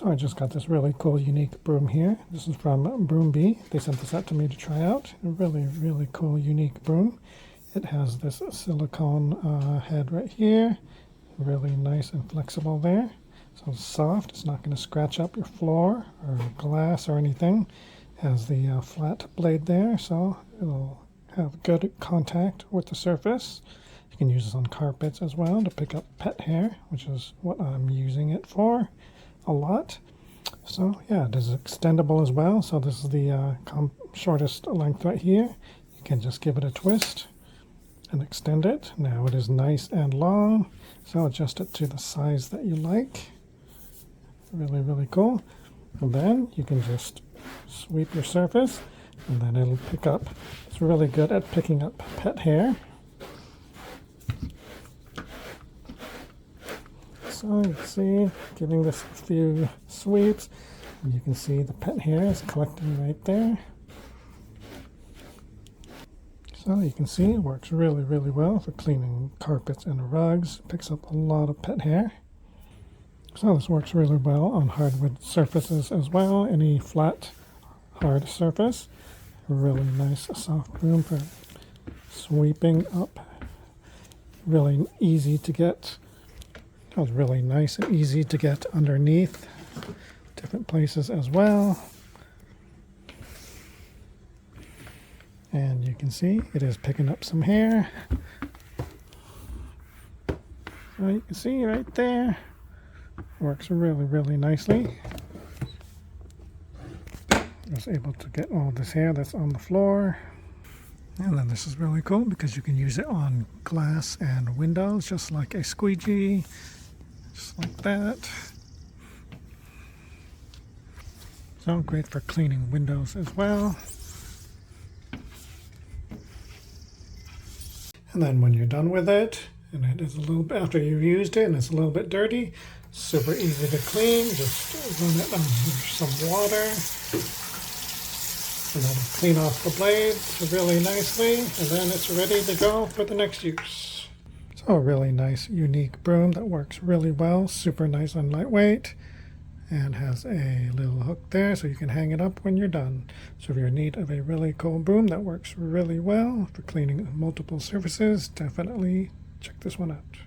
So I just got this really cool, unique broom here. This is from Broombi. They sent this out to me to try out. A really, really cool, unique broom. It has this silicone head right here. Really nice and flexible there. So it's soft. It's not going to scratch up your floor or glass or anything. It has the flat blade there, so it'll have good contact with the surface. You can use this on carpets as well to pick up pet hair, which is what I'm using it for a lot. So yeah, it is extendable as well. So this is the shortest length right here. You can just give it a twist and extend it. Now it is nice and long, so adjust it to the size that you like. Really, really cool. And then you can just sweep your surface and then it'll pick up. It's really good at picking up pet hair. So you can see, giving this a few sweeps, and you can see the pet hair is collecting right there. So you can see it works really, really well for cleaning carpets and rugs. It picks up a lot of pet hair. So this works really well on hardwood surfaces as well. Any flat, hard surface. Really nice, soft broom for sweeping up. Really easy to get. That was really nice and easy to get underneath different places as well. And you can see it is picking up some hair. So you can see right there. Works really, really nicely. I was able to get all this hair that's on the floor. And then this is really cool because you can use it on glass and windows, just like a squeegee. Just like that. So great for cleaning windows as well. And then when you're done with it, and it is a little bit after you've used it and it's a little bit dirty, super easy to clean. Just run it under some water. And that'll clean off the blades really nicely. And then it's ready to go for the next use. So a really nice, unique broom that works really well, super nice and lightweight, and has a little hook there so you can hang it up when you're done. So if you're in need of a really cool broom that works really well for cleaning multiple surfaces, definitely check this one out.